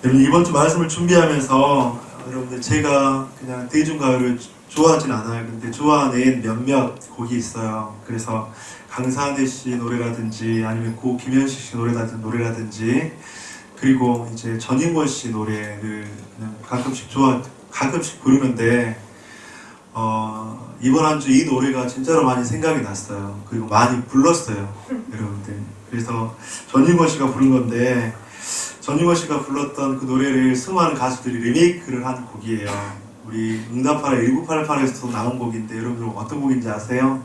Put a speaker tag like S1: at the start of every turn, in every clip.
S1: 여러분, 이번 주 말씀을 준비하면서 여러분들 제가 그냥 대중가요를 좋아하진 않아요. 근데 좋아하는 몇몇 곡이 있어요. 그래서 강산혜 씨 노래라든지 아니면 고 김현식 씨 노래라든지 그리고 이제 전인권 씨 노래를 그냥 가끔씩 부르는데 이번 한 주 이 노래가 진짜로 많이 생각이 났어요. 그리고 많이 불렀어요, 여러분들. 그래서 전인권 씨가 부른 건데 전인권 씨가 불렀던 그 노래를 수많은 가수들이 리메이크를 한 곡이에요. 우리 응답하라 1988에서 나온 곡인데 여러분들 어떤 곡인지 아세요?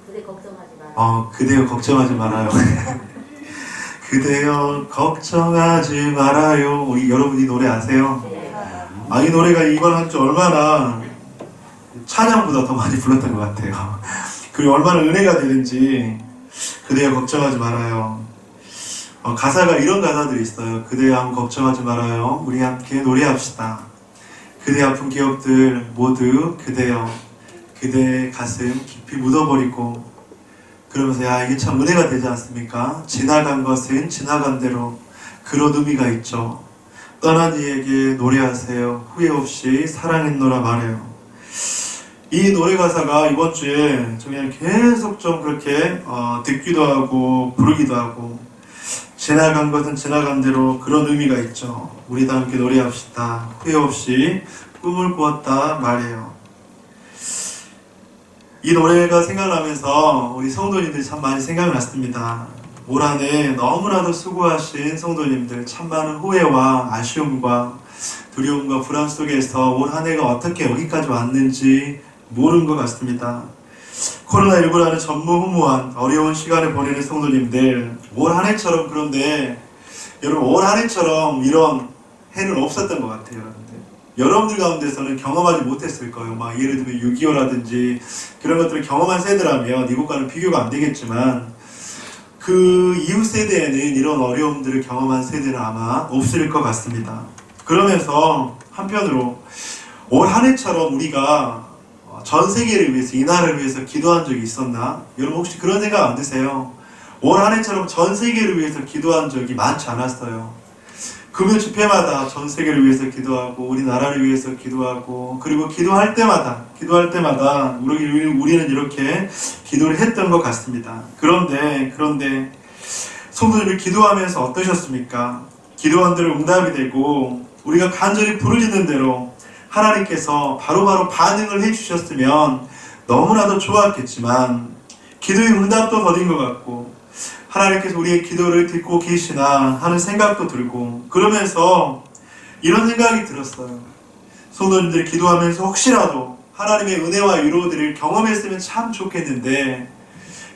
S2: 그대 걱정하지 말아요.
S1: 그대여 걱정하지 말아요. 그대여 걱정하지 말아요. 여러분 이 노래 아세요? 이 노래가 이번 한 주 얼마나 찬양보다 더 많이 불렀던 것 같아요. 그리고 얼마나 은혜가 되는지. 그대여 걱정하지 말아요. 가사가 이런 가사들이 있어요. 그대여 아무 걱정하지 말아요. 우리 함께 노래합시다. 그대 아픈 기억들 모두 그대여 그대의 가슴 깊이 묻어버리고, 그러면서 이게 참 은혜가 되지 않습니까? 지나간 것은 지나간 대로 그런 의미가 있죠. 떠난 이에게 노래하세요. 후회 없이 사랑했노라 말해요. 이 노래 가사가 이번 주에 그냥 계속 좀 그렇게 듣기도 하고 부르기도 하고, 지나간 것은 지나간 대로 그런 의미가 있죠. 우리도 함께 노래합시다. 후회 없이 꿈을 꾸었다 말해요. 이 노래가 생각나면서 우리 성도님들이 참 많이 생각이 났습니다. 올 한 해 너무나도 수고하신 성도님들, 참 많은 후회와 아쉬움과 두려움과 불안 속에서 올 한 해가 어떻게 여기까지 왔는지 모르는 것 같습니다. 코로나19라는 전무후무한 어려운 시간을 보내는 성도님들, 올 한 해처럼, 그런데 여러분 올 한 해처럼 이런 해는 없었던 것 같아요. 여러분들 가운데서는 경험하지 못했을 거예요. 예를 들면 6.25라든지 그런 것들을 경험한 세대라면 이것과는 비교가 안 되겠지만, 그 이후 세대에는 이런 어려움들을 경험한 세대는 아마 없을 것 같습니다. 그러면서 한편으로 올 한 해처럼 우리가 전 세계를 위해서, 이 나라를 위해서 기도한 적이 있었나? 여러분 혹시 그런 생각 안 드세요? 올 한 해처럼 전 세계를 위해서 기도한 적이 많지 않았어요. 금요 집회마다 전 세계를 위해서 기도하고 우리나라를 위해서 기도하고, 그리고 기도할 때마다 우리는 이렇게 기도를 했던 것 같습니다. 그런데 성도님들 기도하면서 어떠셨습니까? 기도한 대로 응답이 되고 우리가 간절히 부르짖는 대로 하나님께서 바로바로 반응을 해주셨으면 너무나도 좋았겠지만, 기도의 응답도 더딘 것 같고 하나님께서 우리의 기도를 듣고 계시나 하는 생각도 들고, 그러면서 이런 생각이 들었어요. 성도님들이 기도하면서 혹시라도 하나님의 은혜와 위로들을 경험했으면 참 좋겠는데,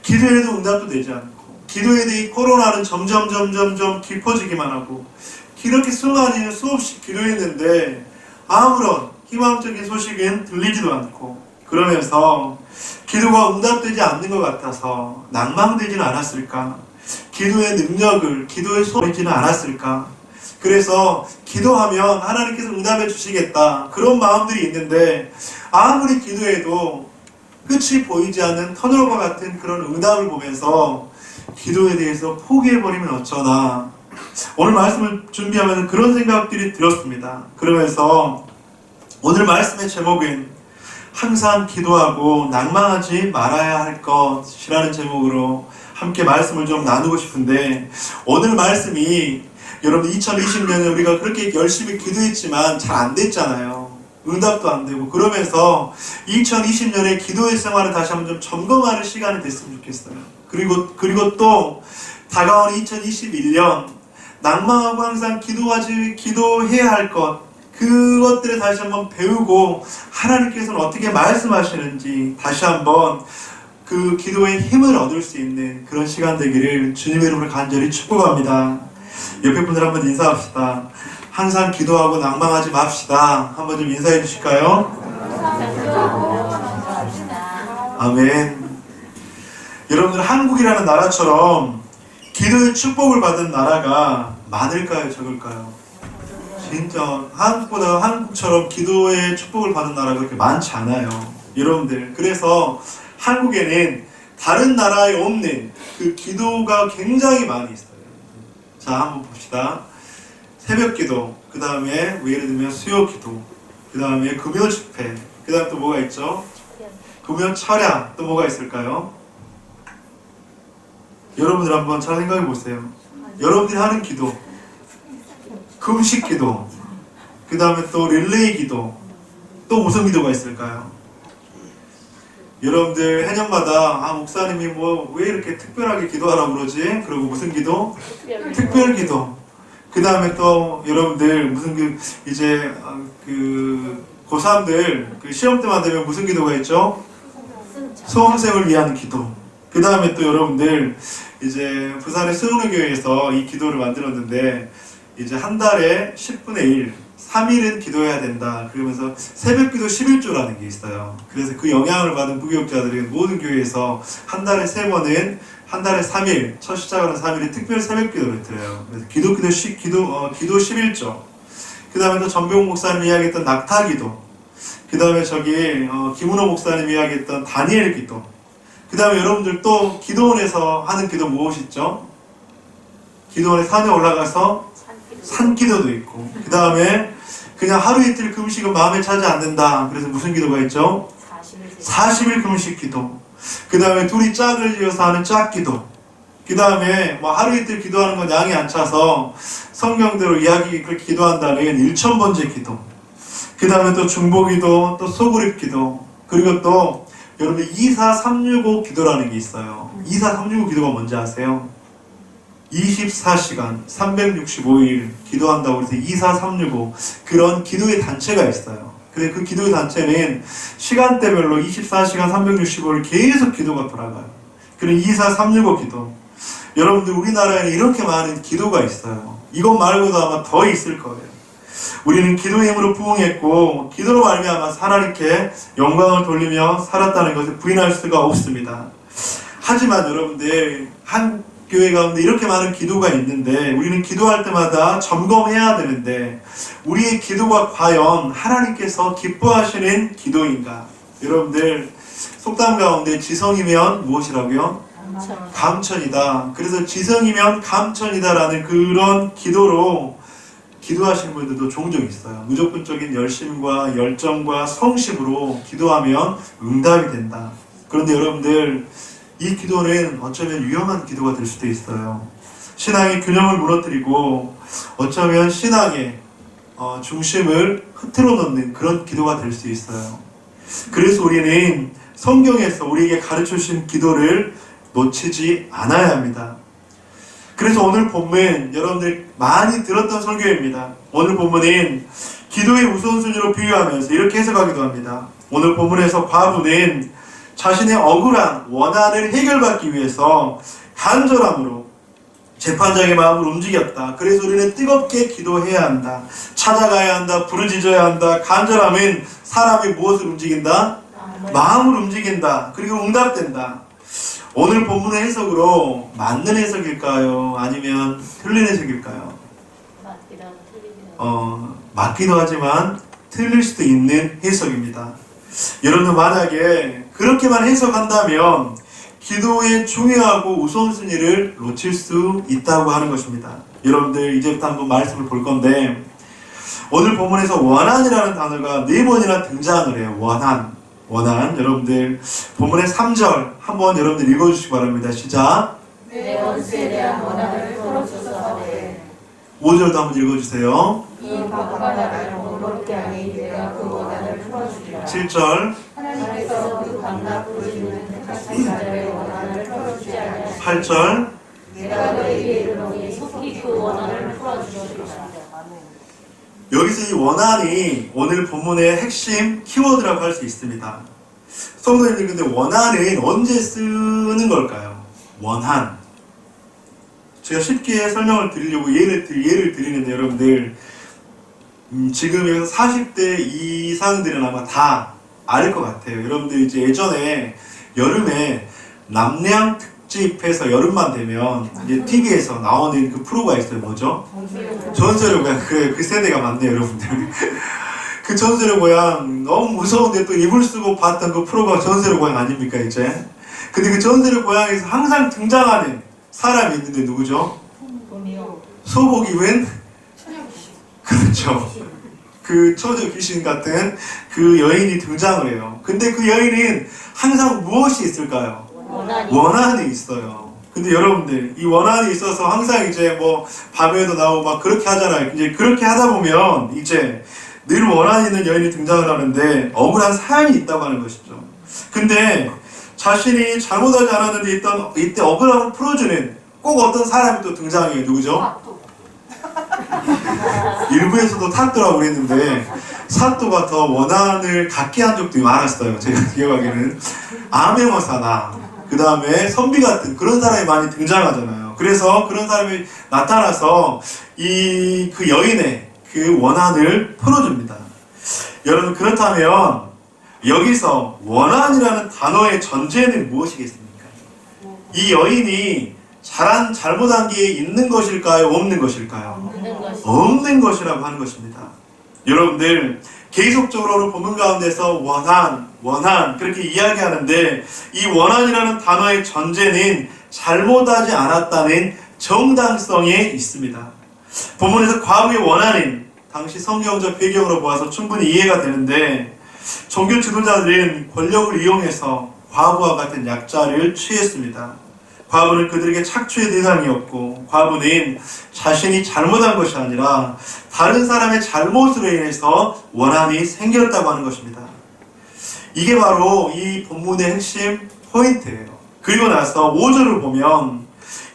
S1: 기도에도 응답도 되지 않고, 기도에 대해 코로나는 점점 깊어지기만 하고, 이렇게 수없이 기도했는데 아무런 희망적인 소식은 들리지도 않고, 그러면서 기도가 응답되지 않는 것 같아서 낭망되지는 않았을까? 기도의 능력을, 기도의 소리지는 않았을까? 그래서 기도하면 하나님께서 응답해 주시겠다, 그런 마음들이 있는데, 아무리 기도해도 끝이 보이지 않는 터널과 같은 그런 응답을 보면서 기도에 대해서 포기해버리면 어쩌나, 오늘 말씀을 준비하면 그런 생각들이 들었습니다. 그러면서 오늘 말씀의 제목은 항상 기도하고 낭망하지 말아야 할 것이라는 제목으로 함께 말씀을 좀 나누고 싶은데, 오늘 말씀이 여러분 2020년에 우리가 그렇게 열심히 기도했지만 잘 안 됐잖아요. 응답도 안 되고. 그러면서 2020년에 기도의 생활을 다시 한번 좀 점검하는 시간이 됐으면 좋겠어요. 그리고 또 다가오는 2021년, 낭망하고 항상 기도해야 할 것, 그것들을 다시 한번 배우고 하나님께서는 어떻게 말씀하시는지 다시 한번 그 기도의 힘을 얻을 수 있는 그런 시간 되기를 주님의 이름으로 간절히 축복합니다. 옆에 분들 한번 인사합시다. 항상 기도하고 낭망하지 맙시다. 한번 좀 인사해 주실까요? 아멘. 여러분들, 한국이라는 나라처럼 기도의 축복을 받은 나라가 많을까요, 적을까요? 진짜 한국처럼 기도의 축복을 받은 나라가 그렇게 많지 않아요, 여러분들. 그래서 한국에는 다른 나라에 없는 그 기도가 굉장히 많이 있어요. 자, 한번 봅시다. 새벽 기도, 그 다음에 예를 들면 수요 기도, 그 다음에 금요 집회, 그 다음 또 뭐가 있죠? 금요 철야, 또 뭐가 있을까요? 여러분들 한번 잘 생각해 보세요. 여러분들이 하는 기도, 금식 기도, 그 다음에 또 릴레이 기도, 또 무슨 기도가 있을까요? 여러분들 해년마다 목사님이 뭐 왜 이렇게 특별하게 기도하라고 그러지? 그리고 무슨 기도? 특별 기도. 그 다음에 또 여러분들 무슨 이제 그 고3들 그 시험 때만 되면 무슨 기도가 있죠? 수험생을 위한 기도. 그 다음에 또 여러분들 이제 부산의 수능교회에서 이 기도를 만들었는데 이제 한 달에 10분의 1, 3일은 기도해야 된다. 그러면서 새벽기도 11조라는 게 있어요. 그래서 그 영향을 받은 부교육자들은 모든 교회에서 한 달에 3번은 한 달에 3일, 첫 시작하는 3일에 특별 새벽기도를 드려요. 그래서 기도 11조. 그 다음에 또 전병욱 목사님이 이야기했던 낙타기도. 그 다음에 김은호 목사님이 이야기했던 다니엘 기도. 그 다음에 여러분들 또 기도원에서 하는 기도 무엇이죠? 기도원에 산에 올라가서 산기도도 있고, 그 다음에 그냥 하루 이틀 금식은 마음에 차지 않는다. 그래서 무슨 기도가 있죠? 40일 금식 기도. 그 다음에 둘이 짝을 지어서 하는 짝기도. 그 다음에 뭐 하루 이틀 기도하는 건 양이 안 차서 성경대로 그렇게 기도한다는 1000번째 기도. 그 다음에 또 중보기도, 또 소그립 기도. 그리고 또 여러분 24365 기도라는 게 있어요. 24365 기도가 뭔지 아세요? 24시간 365일 기도한다고 해서 24365 그런 기도의 단체가 있어요. 근데 그 기도의 단체는 시간대별로 24시간 365일 계속 기도가 돌아가요. 그런 24365 기도. 여러분들 우리나라에는 이렇게 많은 기도가 있어요. 이것 말고도 아마 더 있을 거예요. 우리는 기도의 힘으로 부흥했고 기도로 말미암아 하나님께 영광을 돌리며 살았다는 것을 부인할 수가 없습니다. 하지만 여러분들 한 교회 가운데 이렇게 많은 기도가 있는데 우리는 기도할 때마다 점검해야 되는데 우리의 기도가 과연 하나님께서 기뻐하시는 기도인가? 여러분들 속담 가운데 지성이면 무엇이라고요? 감천이다. 그래서 지성이면 감천이다라는 그런 기도로 기도하시는 분들도 종종 있어요. 무조건적인 열심과 열정과 성심으로 기도하면 응답이 된다. 그런데 여러분들 이 기도는 어쩌면 위험한 기도가 될 수도 있어요. 신앙의 균형을 무너뜨리고 어쩌면 신앙의 중심을 흐트러 놓는 그런 기도가 될 수 있어요. 그래서 우리는 성경에서 우리에게 가르쳐 주신 기도를 놓치지 않아야 합니다. 그래서 오늘 본문 여러분들 많이 들었던 설교입니다. 오늘 본문은 기도의 우선순위로 비유하면서 이렇게 해석하기도 합니다. 오늘 본문에서 과부는 자신의 억울한 원한을 해결받기 위해서 간절함으로 재판장의 마음을 움직였다. 그래서 우리는 뜨겁게 기도해야 한다. 찾아가야 한다. 부르짖어야 한다. 간절함은 사람이 무엇을 움직인다? 마음을 움직인다. 그리고 응답된다. 오늘 본문의 해석으로 맞는 해석일까요? 아니면 틀린 해석일까요? 맞기도 하지만 틀릴 수도 있는 해석입니다. 여러분 만약에 그렇게만 해석한다면 기도의 중요하고 우선순위를 놓칠 수 있다고 하는 것입니다. 여러분들 이제부터 한번 말씀을 볼 건데 오늘 본문에서 원한이라는 단어가 4번이나 등장을 해요. 원한. 여러분들 본문의 3절 한번 여러분들 읽어주시기 바랍니다. 시작.
S2: 내 원수에 대한 원한을 풀어주소서.
S1: 5절도 한번 읽어주세요.
S2: 이 바보가 나를 공고롭게 하니 내가 그 원한을 풀어주리라.
S1: 7절.
S2: 하나님께서 그 강나 부르짖는 택하신 자들의 원한을 풀어주지 아니하시니
S1: 8절.
S2: 내가 너에게 이르노니 속히 그 원한을 풀어주시리라.
S1: 여기서 이 원한이 오늘 본문의 핵심 키워드라고 할 수 있습니다. 성도님들 근데 원한은 언제 쓰는 걸까요? 원한. 제가 쉽게 설명을 드리려고 예를 드리는데 여러분들 지금 여기서 40대 이상들은 아마 다 알 것 같아요. 여러분들 이제 예전에 여름에 남양 특집해서 여름만 되면 이제 TV에서 나오는 그 프로가 있어요. 뭐죠? 전설의 고향. 그 세대가 많네요, 여러분들. 그 전설의 고향 너무 무서운데 또 이불 쓰고 봤던 그 프로가 전설의 고향 아닙니까 이제? 근데 그 전설의 고향에서 항상 등장하는 사람이 있는데 누구죠? 소복이 웬 그렇죠. 그 처녀 귀신 같은 그 여인이 등장을 해요. 근데 그 여인은 항상 무엇이 있을까요? 원한이 있어요. 근데 여러분들, 이 원한이 있어서 항상 이제 뭐 밤에도 나오고 막 그렇게 하잖아요. 이제 그렇게 하다 보면 이제 늘 원한 있는 여인이 등장을 하는데 억울한 사연이 있다고 하는 것이죠. 근데 자신이 잘못하지 않았는데 이때 억울함을 풀어주는 꼭 어떤 사람이 또 등장해요. 누구죠? 일부에서도 탓도라고 그랬는데 사또가 더 원한을 갖게 한 적도 많았어요. 제가 기억하기에는 암행어사나 그 다음에 선비 같은 그런 사람이 많이 등장하잖아요. 그래서 그런 사람이 나타나서 그 여인의 그 원한을 풀어줍니다. 여러분, 그렇다면 여기서 원한이라는 단어의 전제는 무엇이겠습니까? 이 여인이 잘못한 게 있는 것일까요? 없는 것일까요? 없는 것이라고 하는 것입니다. 여러분들, 계속적으로 본문 가운데서 원한 그렇게 이야기하는데 이 원한이라는 단어의 전제는 잘못하지 않았다는 정당성에 있습니다. 본문에서 과부의 원한은 당시 성경적 배경으로 보아서 충분히 이해가 되는데 종교 지도자들은 권력을 이용해서 과부와 같은 약자를 취했습니다. 과부는 그들에게 착취의 대상이었고 과부는 자신이 잘못한 것이 아니라 다른 사람의 잘못으로 인해서 원한이 생겼다고 하는 것입니다. 이게 바로 이 본문의 핵심 포인트예요. 그리고 나서 5절을 보면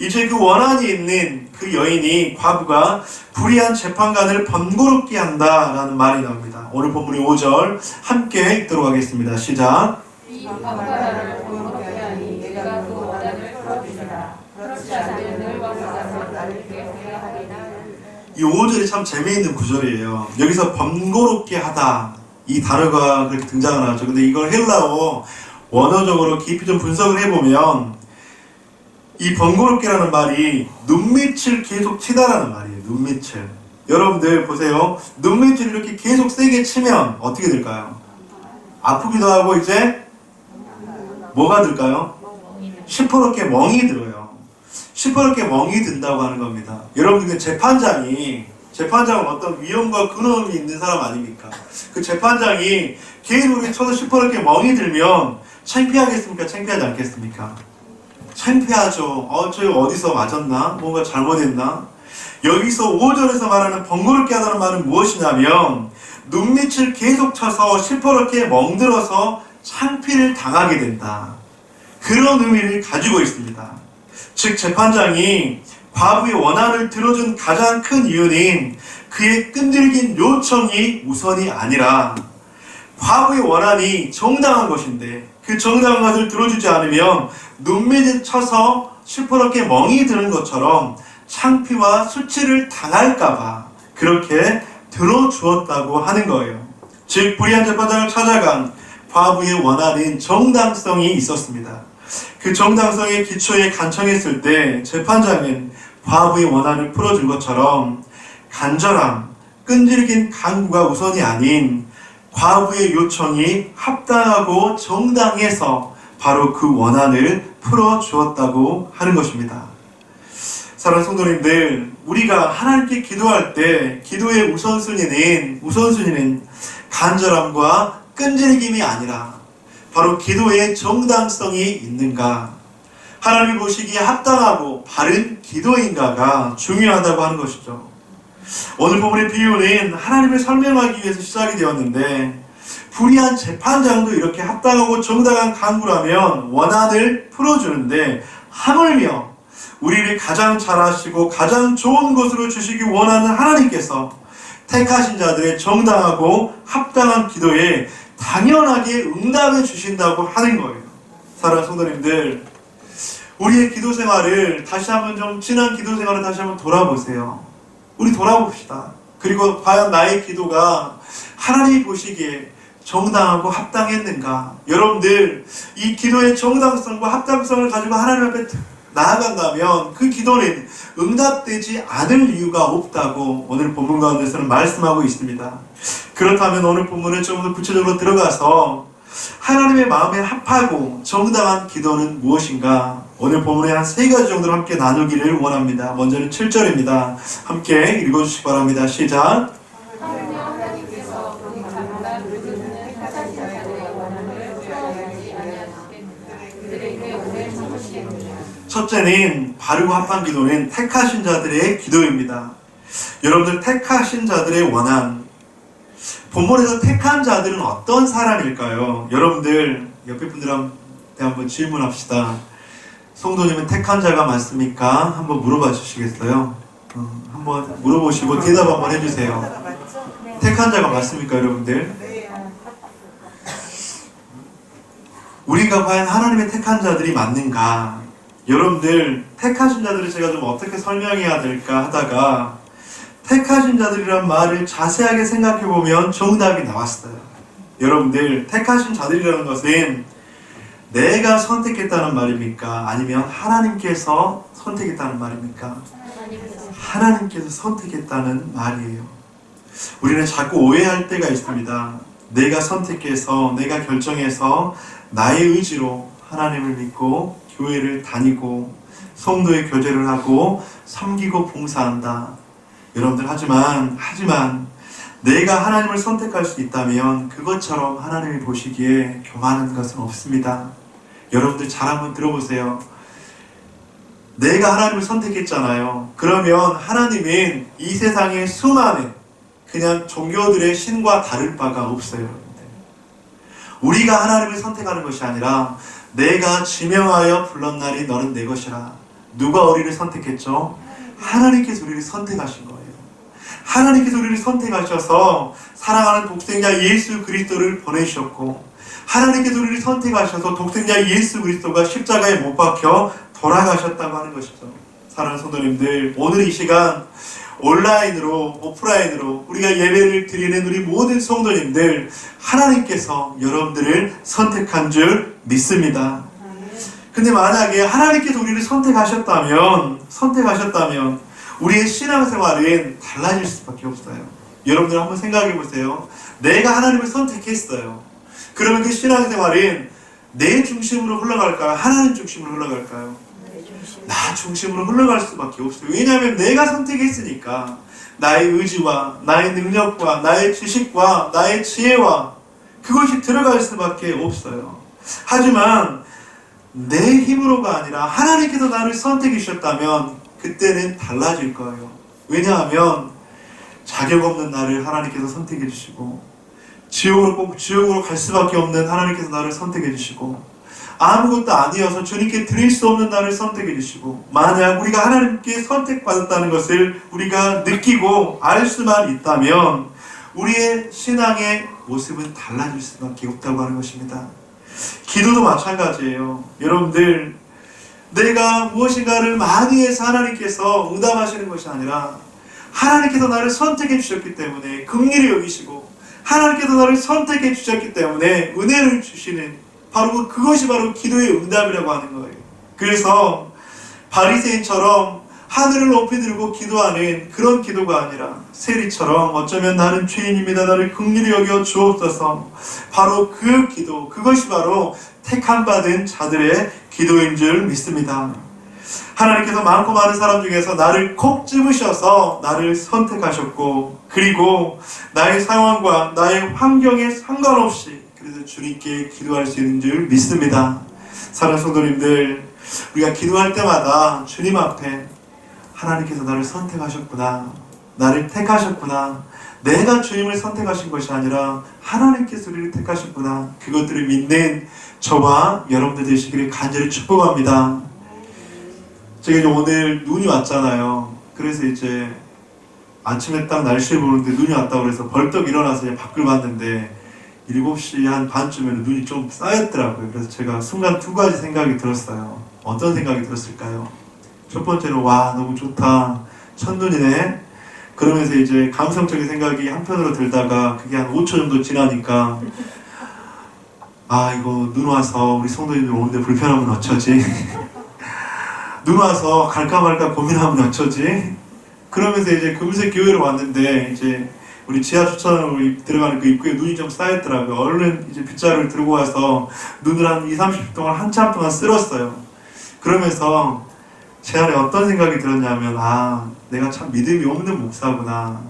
S1: 이제 그 원한이 있는 그 여인이 과부가 불의한 재판관을 번거롭게 한다라는 말이 나옵니다. 오늘 본문의 5절 함께 읽도록 하겠습니다. 시작.
S2: 이 재판관을 번거롭게 하니 내가 그 원한을 풀어주리라. 그렇지 않으면 늘 왕가서 나를 괴롭게 하리라.
S1: 이 5절이 참 재미있는 구절이에요. 여기서 번거롭게 하다 이 단어가 그렇게 등장을 하죠. 근데 이걸 헬라어 원어적으로 깊이 좀 분석을 해보면 이 번거롭게라는 말이 눈밑을 계속 치다라는 말이에요. 눈밑을. 여러분들 보세요. 눈밑을 이렇게 계속 세게 치면 어떻게 될까요? 아프기도 하고 이제 뭐가 들까요? 시퍼렇게 멍이 들어요. 시퍼렇게 멍이 든다고 하는 겁니다. 여러분들 재판장은 어떤 위험과 근엄이 있는 사람 아닙니까? 그 재판장이 계속 이렇게 쳐서 시퍼렇게 멍이 들면 창피하겠습니까? 창피하지 않겠습니까? 창피하죠. 저 어디서 맞았나? 뭔가 잘못했나? 여기서 5절에서 말하는 번거롭게 하다는 말은 무엇이냐면 눈밑을 계속 쳐서 시퍼렇게 멍들어서 창피를 당하게 된다. 그런 의미를 가지고 있습니다. 즉 재판장이 과부의 원한을 들어준 가장 큰 이유는 그의 끈질긴 요청이 우선이 아니라 과부의 원한이 정당한 것인데 그 정당한 것을 들어주지 않으면 눈밑에 쳐서 시퍼렇게 멍이 드는 것처럼 창피와 수치를 당할까봐 그렇게 들어주었다고 하는 거예요. 즉 불의한 재판장을 찾아간 과부의 원한은 정당성이 있었습니다. 그 정당성의 기초에 간청했을 때 재판장은 과부의 원한을 풀어준 것처럼 간절함, 끈질긴 강구가 우선이 아닌 과부의 요청이 합당하고 정당해서 바로 그 원한을 풀어주었다고 하는 것입니다. 사랑하는 성도님들, 우리가 하나님께 기도할 때 기도의 우선순위는 간절함과 끈질김이 아니라 바로 기도의 정당성이 있는가, 하나님이 보시기에 합당하고 바른 기도인가가 중요하다고 하는 것이죠. 오늘 본문의 비유는 하나님을 설명하기 위해서 시작이 되었는데 불의한 재판장도 이렇게 합당하고 정당한 간구라면 원한을 풀어주는데 하물며 우리를 가장 잘하시고 가장 좋은 것으로 주시기 원하는 하나님께서 택하신 자들의 정당하고 합당한 기도에 당연하게 응답해 주신다고 하는 거예요. 사랑하는 성도님들, 우리의 기도 생활을 다시 한번 좀 지난 기도 생활을 다시 한번 돌아보세요. 우리 돌아봅시다. 그리고 과연 나의 기도가 하나님이 보시기에 정당하고 합당했는가? 여러분들, 이 기도의 정당성과 합당성을 가지고 하나님 앞에 나아간다면 그 기도는 응답되지 않을 이유가 없다고 오늘 본문 가운데서는 말씀하고 있습니다. 그렇다면 오늘 본문을 좀 더 구체적으로 들어가서 하나님의 마음에 합하고 정당한 기도는 무엇인가? 오늘 본문에 한 3가지 정도를 함께 나누기를 원합니다. 먼저는 7절입니다. 함께 읽어주시기 바랍니다. 시작. 첫째는 바르고 합한 기도는 택하신 자들의 기도입니다. 여러분들, 택하신 자들의 원한, 본문에서 택한 자들은 어떤 사람일까요? 여러분들 옆에 분들한테 한번 질문합시다. 성도님은 택한 자가 맞습니까? 한번 물어봐 주시겠어요? 한번 물어보시고 대답 한번 해주세요. 택한 자가 맞습니까, 여러분들? 우리가 과연 하나님의 택한 자들이 맞는가? 여러분들, 택하신 자들을 제가 좀 어떻게 설명해야 될까 하다가 택하신 자들이란 말을 자세하게 생각해보면 정답이 나왔어요. 여러분들, 택하신 자들이라는 것은 내가 선택했다는 말입니까? 아니면 하나님께서 선택했다는 말입니까? 하나님께서 선택했다는 말이에요. 우리는 자꾸 오해할 때가 있습니다. 내가 선택해서, 내가 결정해서 나의 의지로 하나님을 믿고 교회를 다니고 성도의 교제를 하고 섬기고 봉사한다. 여러분들, 하지만 내가 하나님을 선택할 수 있다면 그것처럼 하나님이 보시기에 교만한 것은 없습니다. 여러분들 잘 한번 들어보세요. 내가 하나님을 선택했잖아요. 그러면 하나님은 이 세상의 수많은 그냥 종교들의 신과 다를 바가 없어요. 우리가 하나님을 선택하는 것이 아니라 내가 지명하여 불렀나니 너는 내 것이라. 누가 우리를 선택했죠? 하나님께서 우리를 선택하신 거예요. 하나님께서 우리를 선택하셔서 사랑하는 독생자 예수 그리스도를 보내주셨고, 하나님께서 우리를 선택하셔서 독생자 예수 그리스도가 십자가에 못 박혀 돌아가셨다고 하는 것이죠. 사랑하는 성도님들, 오늘 이 시간 온라인으로, 오프라인으로 우리가 예배를 드리는 우리 모든 성도님들, 하나님께서 여러분들을 선택한 줄 믿습니다. 근데 만약에 하나님께서 우리를 선택하셨다면 우리의 신앙생활은 달라질 수밖에 없어요. 여러분들 한번 생각해 보세요. 내가 하나님을 선택했어요. 그러면 그 신앙생활은 내 중심으로 흘러갈까요? 하나님 중심으로 흘러갈까요? 나 중심으로 흘러갈 수밖에 없어요. 왜냐하면 내가 선택했으니까 나의 의지와 나의 능력과 나의 지식과 나의 지혜와 그것이 들어갈 수밖에 없어요. 하지만 내 힘으로가 아니라 하나님께서 나를 선택해 주셨다면 그때는 달라질 거예요. 왜냐하면 자격 없는 나를 하나님께서 선택해 주시고, 지옥으로 갈 수밖에 없는 하나님께서 나를 선택해 주시고, 아무것도 아니어서 주님께 드릴 수 없는 나를 선택해 주시고, 만약 우리가 하나님께 선택받았다는 것을 우리가 느끼고 알 수만 있다면 우리의 신앙의 모습은 달라질 수밖에 없다고 하는 것입니다. 기도도 마찬가지예요. 여러분들, 내가 무엇인가를 많이 해서 하나님께서 응답하시는 것이 아니라 하나님께서 나를 선택해 주셨기 때문에 긍휼히 여기시고, 하나님께서 나를 선택해 주셨기 때문에 은혜를 주시는, 그것이 바로 기도의 응답이라고 하는 거예요. 그래서 바리새인처럼 하늘을 높이 들고 기도하는 그런 기도가 아니라 세리처럼 어쩌면 나는 죄인입니다, 나를 긍휼히 여겨 주옵소서, 바로 그 기도, 그것이 바로 택함 받은 자들의 기도인 줄 믿습니다. 하나님께서 많고 많은 사람 중에서 나를 콕 집으셔서 나를 선택하셨고, 그리고 나의 상황과 나의 환경에 상관없이 그래서 주님께 기도할 수 있는 줄 믿습니다. 사랑하는 성도님들, 우리가 기도할 때마다 주님 앞에 하나님께서 나를 선택하셨구나, 나를 택하셨구나, 내가 주님을 선택하신 것이 아니라 하나님께서 우리를 택하셨구나, 그것들을 믿는 저와 여러분들 되시기를 간절히 축복합니다. 제가 이제 오늘 눈이 왔잖아요. 그래서 이제 아침에 딱 날씨를 보는데 눈이 왔다고 그래서 벌떡 일어나서 이제 밖을 봤는데 7시 한 반쯤에는 눈이 좀 쌓였더라고요. 그래서 제가 순간 두 가지 생각이 들었어요. 어떤 생각이 들었을까요? 첫 번째는 와, 너무 좋다, 첫눈이네. 그러면서 이제 감성적인 생각이 한편으로 들다가 그게 한 5초 정도 지나니까 아, 이거 눈 와서 우리 성도님들 오는데 불편하면 어쩌지? 눈 와서 갈까 말까 고민하면 어쩌지? 그러면서 이제 금세 교회로 왔는데 이제 우리 지하 주차장으로 들어가는 그 입구에 눈이 좀 쌓였더라고요. 얼른 이제 빗자루를 들고 와서 눈을 한 20-30분 동안 한참 동안 쓸었어요. 그러면서 제 안에 어떤 생각이 들었냐면, 아, 내가 참 믿음이 없는 목사구나.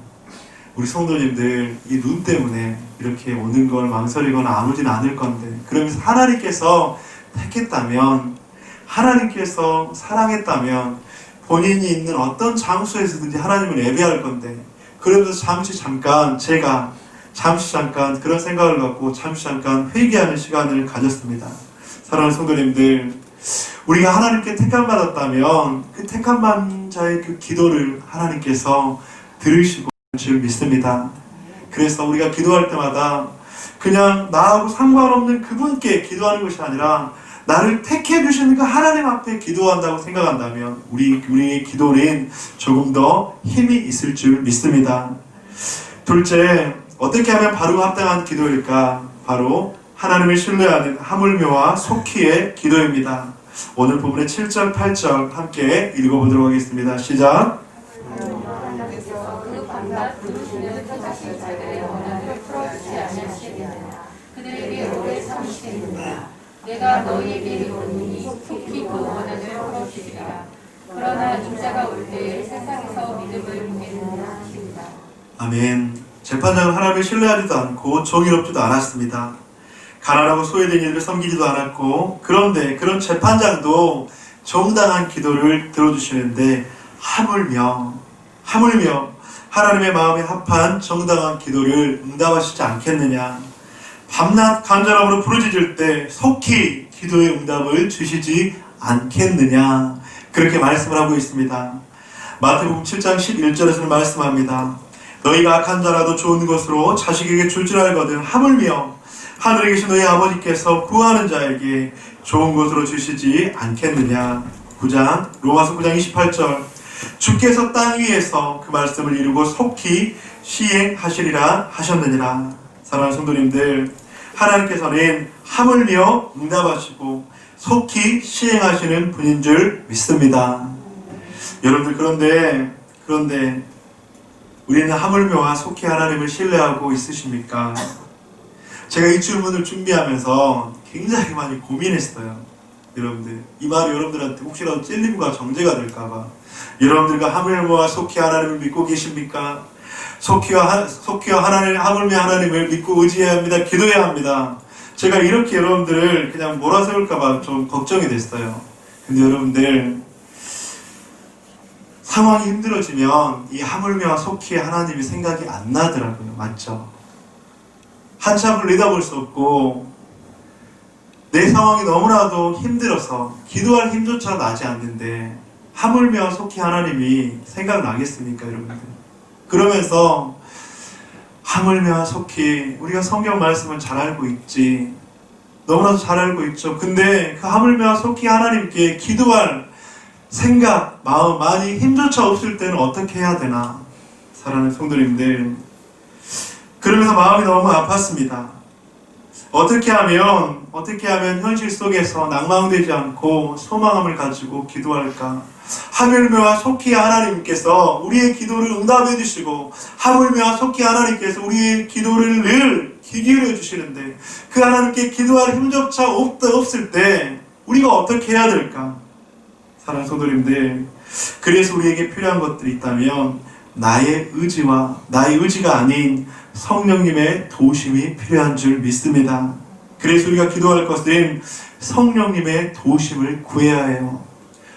S1: 우리 성도님들 이 눈 때문에 이렇게 오는 걸 망설이거나 안 오진 않을 건데, 그러면서 하나님께서 택했다면 하나님께서 사랑했다면 본인이 있는 어떤 장소에서든지 하나님을 예배할 건데, 그러면서 제가 잠시 잠깐 그런 생각을 갖고 잠시 잠깐 회개하는 시간을 가졌습니다. 사랑하는 성도님들, 우리가 하나님께 택함 받았다면 그 택함 자의 그 기도를 하나님께서 들으시고 줄 믿습니다. 그래서 우리가 기도할 때마다 그냥 나하고 상관없는 그분께 기도하는 것이 아니라 나를 택해 주시는 그 하나님 앞에 기도한다고 생각한다면 우리의 기도는 조금 더 힘이 있을 줄 믿습니다. 둘째, 어떻게 하면 바로 합당한 기도일까? 바로 하나님을 신뢰하는 하물며와 속히의 기도입니다. 오늘 본문의 7절, 8절 함께 읽어보도록 하겠습니다. 시작!
S2: 하나님께서 그 밤낮 부르시는 택하신 자들의 원한을 풀어주지 않으시겠느냐. 그들에게 오래 참으시겠느냐. 내가 너희에게 이르노니 속히 그 원한을 풀어주리라. 그러나 인자가 올 때에 세상에서 믿음을 보겠느냐 하십니다.
S1: 아멘. 재판장은 하나님을 신뢰하지도 않고 정의롭지도 않았습니다. 가난하고 소외된 이들을 섬기지도 않았고, 그런데 그런 재판장도 정당한 기도를 들어주시는데 하물며 하나님의 마음에 합한 정당한 기도를 응답하시지 않겠느냐. 밤낮 간절함으로 부르짖을 때 속히 기도의 응답을 주시지 않겠느냐, 그렇게 말씀을 하고 있습니다. 마태복음 7장 11절에서는 말씀합니다. 너희가 악한 자라도 좋은 것으로 자식에게 줄 줄 알거든 하물며 하늘에 계신 너희 아버지께서 구하는 자에게 좋은 것으로 주시지 않겠느냐. 로마서 9장 28절, 주께서 땅 위에서 그 말씀을 이루고 속히 시행하시리라 하셨느니라. 사랑하는 성도님들, 하나님께서는 하물며 응답하시고 속히 시행하시는 분인 줄 믿습니다. 여러분들, 그런데 우리는 하물며와 속히 하나님을 신뢰하고 있으십니까? 제가 이 질문을 준비하면서 굉장히 많이 고민했어요. 여러분들, 이 말이 여러분들한테 혹시라도 찔림과 정죄가 될까봐. 여러분들과 하물며와 속히 하나님을 믿고 계십니까? 속히와 하나님, 하물며 하나님을 믿고 의지해야 합니다. 기도해야 합니다. 제가 이렇게 여러분들을 그냥 몰아세울까봐 좀 걱정이 됐어요. 근데 여러분들, 상황이 힘들어지면 이 하물며 속히 하나님이 생각이 안 나더라고요. 맞죠? 한참을 내다볼 수 없고 내 상황이 너무나도 힘들어서 기도할 힘조차 나지 않는데 하물며 속히 하나님이 생각나겠습니까, 여러분들? 그러면서 하물며 속히, 우리가 성경 말씀을 잘 알고 있지, 너무나도 잘 알고 있죠. 근데 그 하물며 속히 하나님께 기도할 생각, 마음, 많이 힘조차 없을 때는 어떻게 해야 되나? 사랑하는 성도님들, 그러면서 마음이 너무 아팠습니다. 어떻게 하면 현실 속에서 낭망되지 않고 소망함을 가지고 기도할까? 하물며와 속히 하나님께서 우리의 기도를 응답해 주시고, 하물며와 속히 하나님께서 우리의 기도를 늘 귀 기울여 주시는데, 그 하나님께 기도할 힘조차 없을 때 우리가 어떻게 해야 될까? 사랑하는 성도님들, 그래서 우리에게 필요한 것들이 있다면 나의 의지가 아닌 성령님의 도우심이 필요한 줄 믿습니다. 그래서 우리가 기도할 것은 성령님의 도우심을 구해야 해요.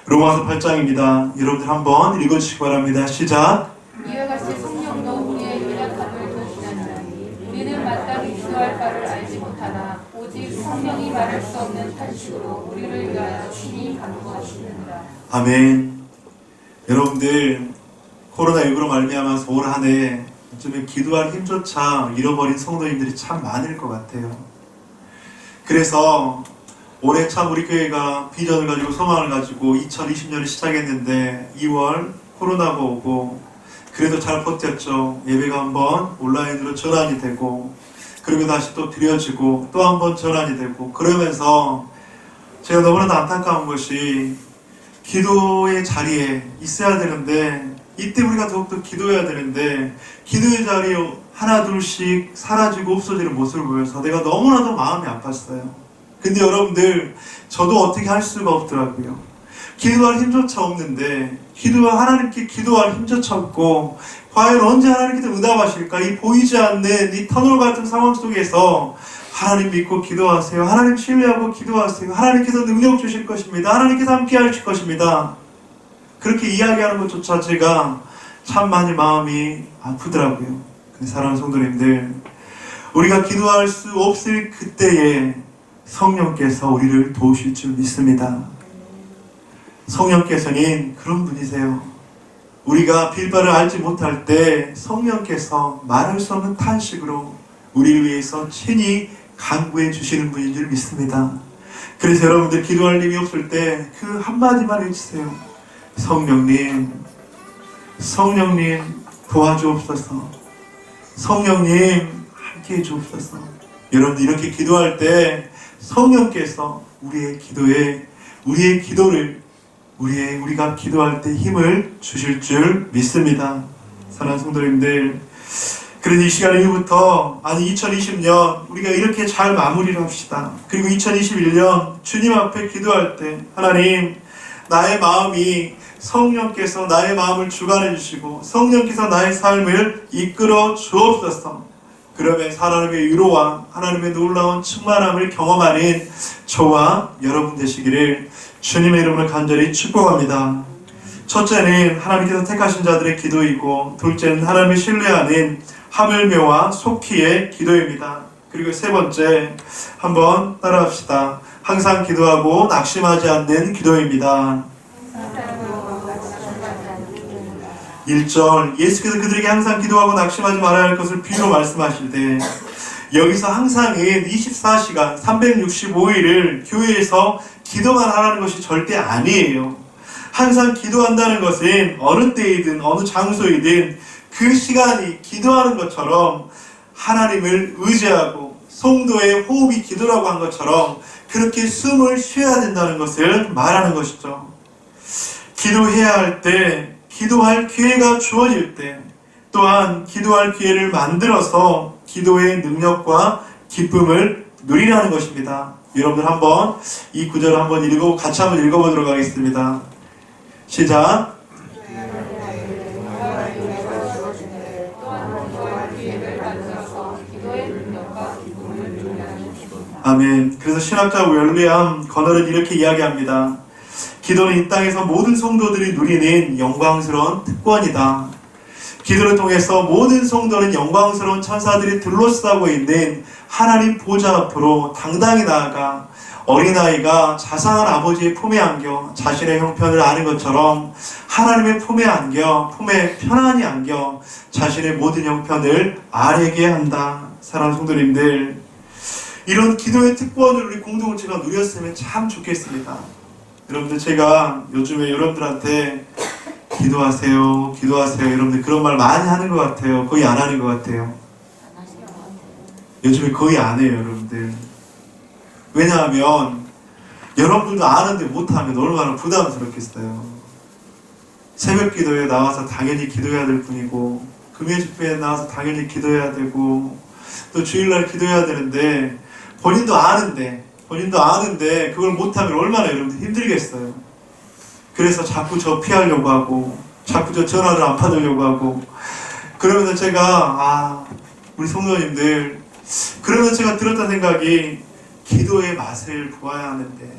S1: 로마서 8장입니다. 여러분들 한번 읽어주시기 바랍니다. 시작!
S2: 이와 같이 성령도 우리의 연약함을 도우시나니 우리는 마땅히 기도할 바를 알지 못하나 오직 성령이 말할 수 없는 탄식으로 우리를 위하여 친히 간구하시느니라.
S1: 아멘. 여러분들, 코로나19로 말미암아서 올 한 해 좀 기도할 힘조차 잃어버린 성도님들이 참 많을 것 같아요. 그래서 올해 참 우리 교회가 비전을 가지고 소망을 가지고 2020년을 시작했는데 2월 코로나가 오고 그래도 잘 버텼죠. 예배가 한번 온라인으로 전환이 되고, 그리고 다시 또 드려지고 또 한번 전환이 되고, 그러면서 제가 너무나도 안타까운 것이 기도의 자리에 있어야 되는데, 이때 우리가 더욱더 기도해야 되는데 기도의 자리에 하나 둘씩 사라지고 없어지는 모습을 보면서 내가 너무나도 마음이 아팠어요. 근데 여러분들, 저도 어떻게 할 수가 없더라고요. 기도할 힘조차 없는데, 하나님께 기도할 힘조차 없고 과연 언제 하나님께서 응답하실까? 이 보이지 않는 이 터널 같은 상황 속에서 하나님 믿고 기도하세요. 하나님 신뢰하고 기도하세요. 하나님께서 능력 주실 것입니다. 하나님께서 함께 하실 것입니다. 그렇게 이야기하는 것조차 제가 참 많이 마음이 아프더라고요. 사랑하는 성도님들, 우리가 기도할 수 없을 그때에 성령께서 우리를 도우실 줄 믿습니다. 성령께서는 그런 분이세요. 우리가 빌 바를 알지 못할 때 성령께서 말할 수 없는 탄식으로 우리를 위해서 친히 간구해 주시는 분인 줄 믿습니다. 그래서 여러분들 기도할 힘이 없을 때 그 한마디만 해주세요. 성령님, 성령님 도와주옵소서. 성령님 함께해 주옵소서. 여러분들 이렇게 기도할 때 성령께서 우리의 기도를 우리가 기도할 때 힘을 주실 줄 믿습니다. 사랑하는 성도님들, 그래서 이 시간 이후부터 2020년 우리가 이렇게 잘 마무리를 합시다. 그리고 2021년 주님 앞에 기도할 때 하나님, 나의 마음이 성령께서 나의 마음을 주관해 주시고 성령께서 나의 삶을 이끌어 주옵소서. 그러면 하나님의 위로와 하나님의 놀라운 충만함을 경험하는 저와 여러분 되시기를 주님의 이름으로 간절히 축복합니다. 첫째는 하나님께서 택하신 자들의 기도이고, 둘째는 하나님을 신뢰하는 하물며와 속히의 기도입니다. 그리고 세 번째, 한번 따라합시다. 항상 기도하고 낙심하지 않는 기도입니다. 1절, 예수께서 그들에게 항상 기도하고 낙심하지 말아야 할 것을 비유로 말씀하실 때, 여기서 항상은 24시간 365일을 교회에서 기도만 하라는 것이 절대 아니에요. 항상 기도한다는 것은 어느 때이든 어느 장소이든 그 시간이 기도하는 것처럼 하나님을 의지하고 성도의 호흡이 기도라고 한 것처럼 그렇게 숨을 쉬어야 된다는 것을 말하는 것이죠. 기도해야 할 때, 기도할 기회가 주어질 때, 또한 기도할 기회를 만들어서 기도의 능력과 기쁨을 누리라는 것입니다. 여러분들 한번 이 구절을 한번 같이 한번 읽어보도록 하겠습니다. 시작. 아멘. 그래서 신학자 윌리엄 거널은 이렇게 이야기합니다. 기도는 이 땅에서 모든 성도들이 누리는 영광스러운 특권이다. 기도를 통해서 모든 성도는 영광스러운 천사들이 둘러싸고 있는 하나님 보좌 앞으로 당당히 나아가 어린아이가 자상한 아버지의 품에 안겨 자신의 형편을 아는 것처럼 하나님의 품에 편안히 안겨 자신의 모든 형편을 아뢰게 한다. 사랑하는 성도님들, 이런 기도의 특권을 우리 공동체가 누렸으면 참 좋겠습니다. 여러분들, 제가 요즘에 여러분들한테 기도하세요 여러분들 그런 말 많이 하는 것 같아요. 거의 안 하는 것 같아요. 요즘에 거의 안 해요, 여러분들. 왜냐하면 여러분들도 아는데 못하면 얼마나 부담스럽겠어요. 새벽 기도에 나와서 당연히 기도해야 될 뿐이고, 금요 집회에 나와서 당연히 기도해야 되고, 또 주일날 기도해야 되는데 본인도 아는데 그걸 못하면 얼마나 여러분들 힘들겠어요. 그래서 자꾸 저 피하려고 하고, 자꾸 저 전화를 안 받으려고 하고, 그러면서 제가 우리 성도님들, 그러면서 제가 들었던 생각이, 기도의 맛을 보아야 하는데,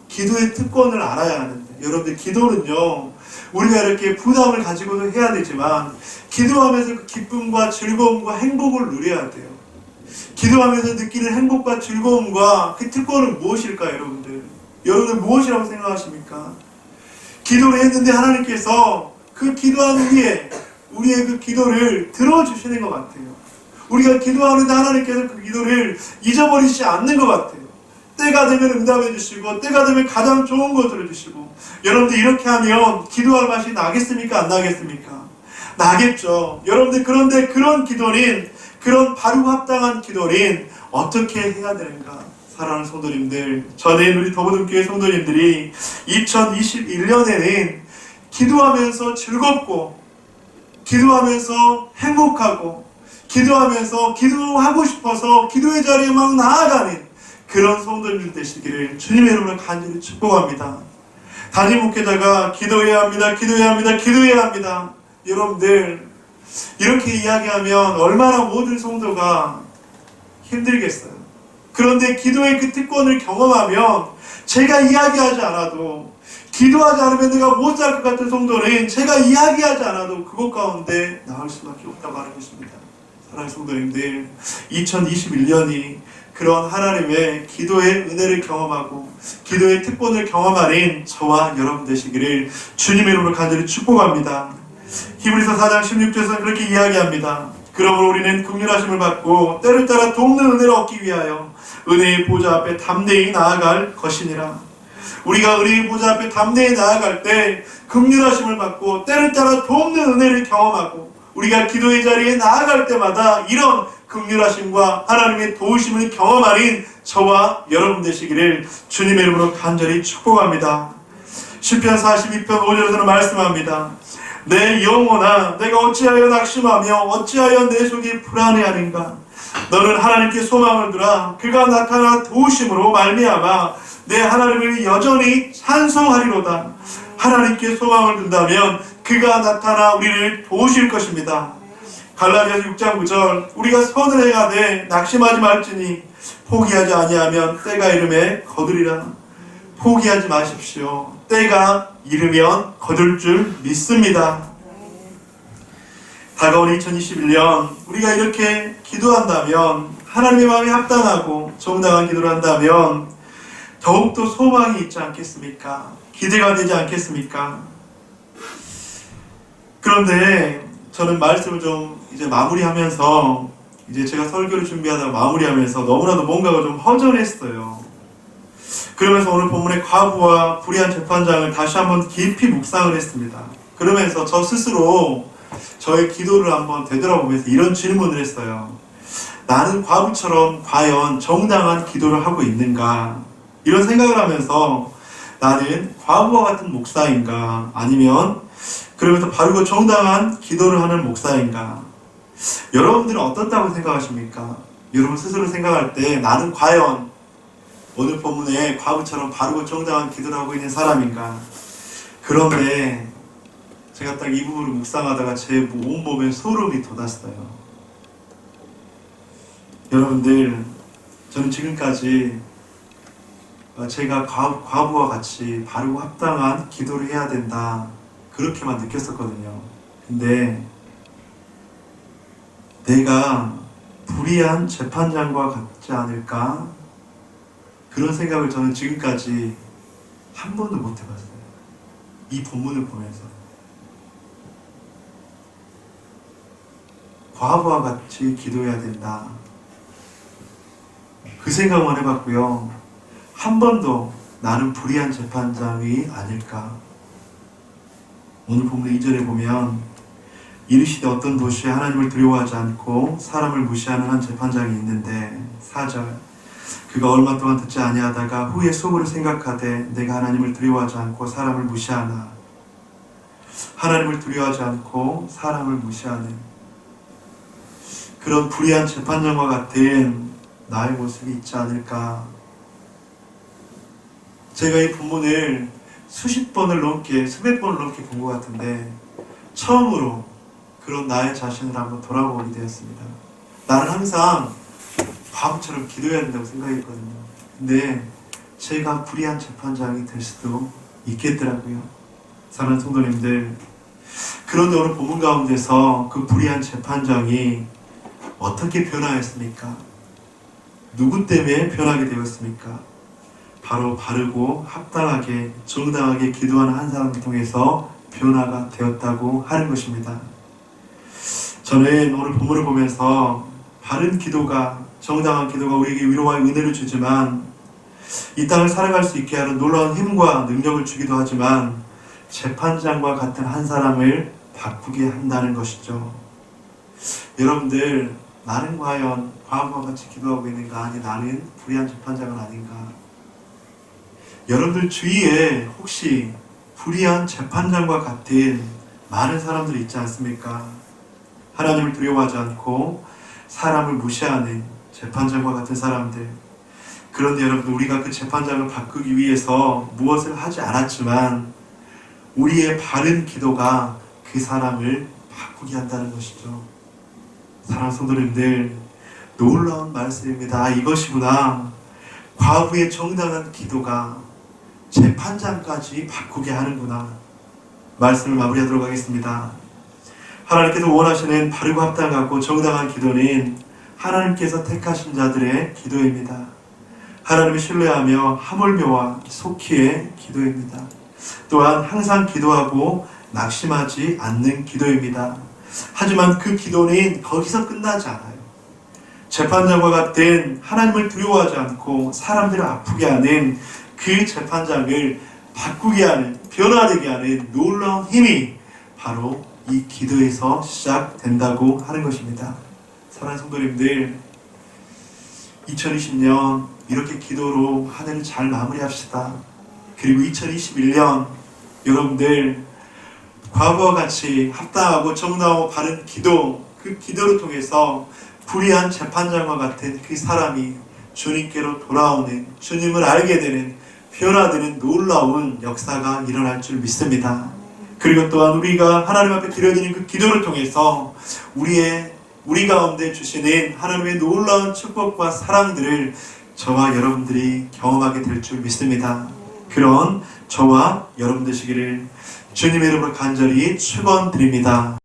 S1: 기도의 특권을 알아야 하는데, 여러분들 기도는요, 우리가 이렇게 부담을 가지고도 해야 되지만 기도하면서 그 기쁨과 즐거움과 행복을 누려야 돼요. 기도하면서 느끼는 행복과 즐거움과 그 특권은 무엇일까요, 여러분들? 여러분들 무엇이라고 생각하십니까? 기도를 했는데 하나님께서 그 기도한 후에 우리의 그 기도를 들어주시는 것 같아요. 우리가 기도하는데 하나님께서 그 기도를 잊어버리지 않는 것 같아요. 때가 되면 응답해 주시고, 때가 되면 가장 좋은 거 들어주시고. 여러분들 이렇게 하면 기도할 맛이 나겠습니까? 안 나겠습니까? 나겠죠. 여러분들, 그런데 그런 기도는, 그런 바로 합당한 기도는 어떻게 해야 되는가? 사랑하는 성도님들, 저는 우리 더부름교회 성도님들이 2021년에는 기도하면서 즐겁고, 기도하면서 행복하고, 기도하면서 기도하고 싶어서 기도의 자리에 막 나아가는 그런 성도님들 되시기를 주님의 이름으로 간절히 축복합니다. 담임 목회자가 기도해야 합니다. 여러분들, 이렇게 이야기하면 얼마나 모든 성도가 힘들겠어요. 그런데 기도의 그 특권을 경험하면 제가 이야기하지 않아도, 기도하지 않으면 내가 못 살 것 같은 성도는 제가 이야기하지 않아도 그것 가운데 나올 수밖에 없다고 하는 것입니다. 사랑하는 성도님들, 2021년이 그런 하나님의 기도의 은혜를 경험하고 기도의 특권을 경험하는 저와 여러분 되시기를 주님의 이름으로 간절히 축복합니다. 히브리서 4장 16절에서 그렇게 이야기합니다. 그러므로 우리는 긍휼하심을 받고 때를 따라 돕는 은혜를 얻기 위하여 은혜의 보좌 앞에 담대히 나아갈 것이니라. 우리가 은혜의 보좌 앞에 담대히 나아갈 때 긍휼하심을 받고 때를 따라 돕는 은혜를 경험하고 우리가 기도의 자리에 나아갈 때마다 이런 긍휼하심과 하나님의 도우심을 경험하는 저와 여러분 되시기를 주님의 이름으로 간절히 축복합니다. 시편 42편 5절에서는 말씀합니다. 내 영혼아, 내가 어찌하여 낙심하며 어찌하여 내 속이 불안해하는가. 너는 하나님께 소망을 두라. 그가 나타나 도우심으로 말미암아 내 하나님을 여전히 찬송하리로다. 하나님께 소망을 둔다면 그가 나타나 우리를 도우실 것입니다. 갈라디아서 6장 9절, 우리가 선을 행하되 낙심하지 말지니 포기하지 아니하면 때가 이름에 거두리라. 포기하지 마십시오. 때가 이르면 거둘 줄 믿습니다. 다가온 2021년 우리가 이렇게 기도한다면, 하나님의 마음에 합당하고 정당한 기도를 한다면 더욱더 소망이 있지 않겠습니까? 기대가 되지 않겠습니까? 그런데 저는 말씀을 좀 이제 마무리하면서, 이제 제가 설교를 준비하다가 마무리하면서 너무나도 뭔가가 좀 허전했어요. 그러면서 오늘 본문의 과부와 불의한 재판장을 다시 한번 깊이 묵상을 했습니다. 그러면서 저 스스로 저의 기도를 한번 되돌아보면서 이런 질문을 했어요. 나는 과부처럼 과연 정당한 기도를 하고 있는가? 이런 생각을 하면서 나는 과부와 같은 목사인가? 아니면 그러면서 바르고 정당한 기도를 하는 목사인가? 여러분들은 어떻다고 생각하십니까? 여러분 스스로 생각할 때 나는 과연 오늘 본문에 과부처럼 바르고 정당한 기도를 하고 있는 사람인가? 그런데 제가 딱 이 부분을 묵상하다가 제 온몸에 소름이 돋았어요. 여러분들, 저는 지금까지 제가 과부와 같이 바르고 합당한 기도를 해야 된다, 그렇게만 느꼈었거든요. 근데 내가 불의한 재판장과 같지 않을까? 그런 생각을 저는 지금까지 한 번도 못 해봤어요. 이 본문을 보면서. 과부와 같이 기도해야 된다, 그 생각만 해봤고요. 한 번도 나는 불의한 재판장이 아닐까. 오늘 본문 2절에 보면 이르시되 어떤 도시에 하나님을 두려워하지 않고 사람을 무시하는 한 재판장이 있는데, 4절, 그가 얼마 동안 듣지 아니하다가 후에 속으로 생각하되 내가 하나님을 두려워하지 않고 사람을 무시하나. 하나님을 두려워하지 않고 사람을 무시하는 그런 불의한 재판장과 같은 나의 모습이 있지 않을까. 제가 이 본문을 수십 번을 넘게, 수백 번을 넘게 본 것 같은데 처음으로 그런 나의 자신을 한번 돌아보게 되었습니다. 나는 항상 과부처럼 기도해야 된다고 생각했거든요. 근데 제가 불의한 재판장이 될 수도 있겠더라고요. 사랑하는 성도님들, 그런데 오늘 본문 가운데서 그 불의한 재판장이 어떻게 변화했습니까? 누구 때문에 변하게 되었습니까? 바로 바르고 합당하게 정당하게 기도하는 한 사람을 통해서 변화가 되었다고 하는 것입니다. 저는 오늘 본문을 보면서 바른 기도가, 정당한 기도가 우리에게 위로와 은혜를 주지만 이 땅을 살아갈 수 있게 하는 놀라운 힘과 능력을 주기도 하지만 재판장과 같은 한 사람을 바꾸게 한다는 것이죠. 여러분들, 나는 과연 과부와 같이 기도하고 있는가? 아니 나는 불의한 재판장은 아닌가? 여러분들 주위에 혹시 불의한 재판장과 같은 많은 사람들이 있지 않습니까? 하나님을 두려워하지 않고 사람을 무시하는 재판장과 같은 사람들. 그런데 여러분, 우리가 그 재판장을 바꾸기 위해서 무엇을 하지 않았지만 우리의 바른 기도가 그 사람을 바꾸게 한다는 것이죠. 사랑하는 성도님들, 놀라운 말씀입니다. 이것이구나. 과부의 정당한 기도가 재판장까지 바꾸게 하는구나. 말씀을 마무리하도록 하겠습니다. 하나님께서 원하시는 바르고 합당하고 정당한 기도는 하나님께서 택하신 자들의 기도입니다. 하나님을 신뢰하며 하물며와 속히의 기도입니다. 또한 항상 기도하고 낙심하지 않는 기도입니다. 하지만 그 기도는 거기서 끝나지 않아요. 재판장과 같은 하나님을 두려워하지 않고 사람들을 아프게 하는 그 재판장을 바꾸게 하는, 변화되게 하는 놀라운 힘이 바로 이 기도에서 시작된다고 하는 것입니다. 사랑하는 성도님들, 2020년 이렇게 기도로 한 해를 잘 마무리합시다. 그리고 2021년 여러분들 과거와 같이 합당하고 정당하고 바른 기도, 그 기도를 통해서 불의한 재판장과 같은 그 사람이 주님께로 돌아오는, 주님을 알게 되는, 변화되는 놀라운 역사가 일어날 줄 믿습니다. 그리고 또한 우리가 하나님 앞에 드려지는 그 기도를 통해서 우리 가운데 주시는 하나님의 놀라운 축복과 사랑들을 저와 여러분들이 경험하게 될 줄 믿습니다. 그런 저와 여러분 되시기를 주님의 이름으로 간절히 축원드립니다.